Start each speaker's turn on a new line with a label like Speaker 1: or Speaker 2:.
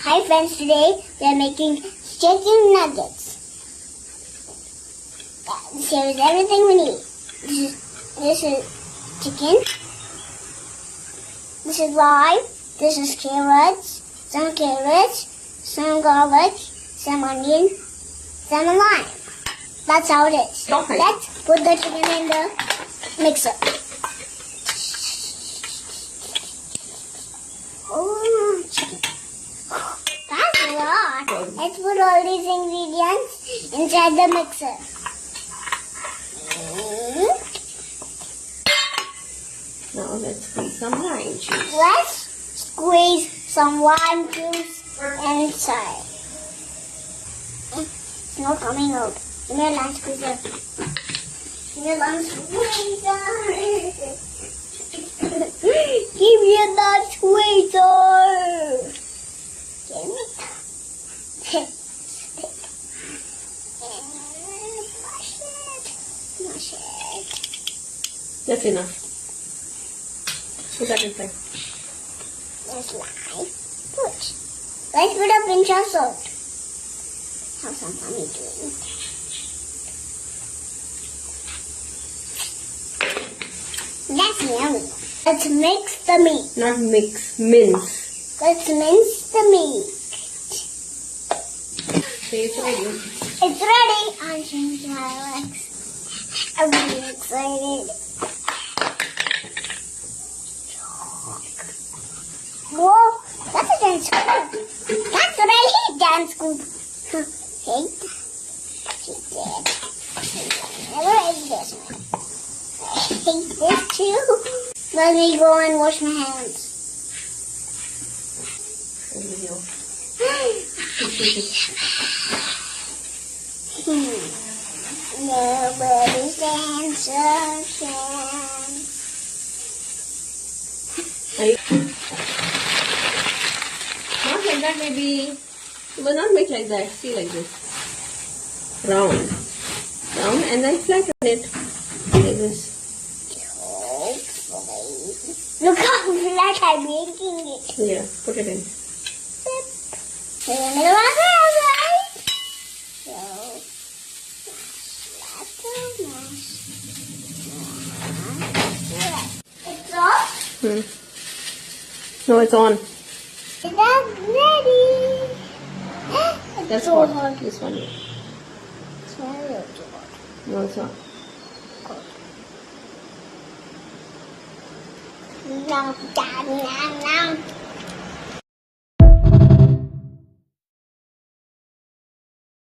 Speaker 1: Hi friends, today we are making chicken nuggets. Here is everything we need. This is chicken. This is lime. This is carrots, some garlic, some onion, some lime. That's how it is.
Speaker 2: Okay.
Speaker 1: Let's put the chicken in the mixer. Oh, chicken. That's a lot. Let's put all these ingredients inside the mixer.
Speaker 2: Now let's squeeze some lime juice.
Speaker 1: Let's squeeze some lime juice inside. It's not coming out. Give me a lime squeezer. Give me a lime squeezer. Give me a lime squeezer. Give me Mash it.
Speaker 2: That's enough. Put that inside.
Speaker 1: There's lime. Let's put a pinch of salt. How's some mommy doing? That's yummy. Let's mix the meat.
Speaker 2: Not mix, mince.
Speaker 1: Let's mince the meat.
Speaker 2: Okay, it's ready.
Speaker 1: It's ready. I'm changing my legs. I'm really excited. Whoa, that's a dance scoop. That's what I hate, dance scoop. Hate? She did. Never ate this one. I hate this too. Let me go and wash my hands. Nobody stands a chance.
Speaker 2: Not like that, maybe. Well, not make like that. See, like this. Round. Round, and then flatten it. Like this.
Speaker 1: Look how flat I'm making it.
Speaker 2: Yeah, put it in.
Speaker 1: It's off.
Speaker 2: No, it's on.
Speaker 1: It's ready.
Speaker 2: That's
Speaker 1: so
Speaker 2: hot.
Speaker 1: hot.
Speaker 2: This one.
Speaker 1: It's very hot.
Speaker 2: No, it's not.
Speaker 1: Nom, nom, nom, nom.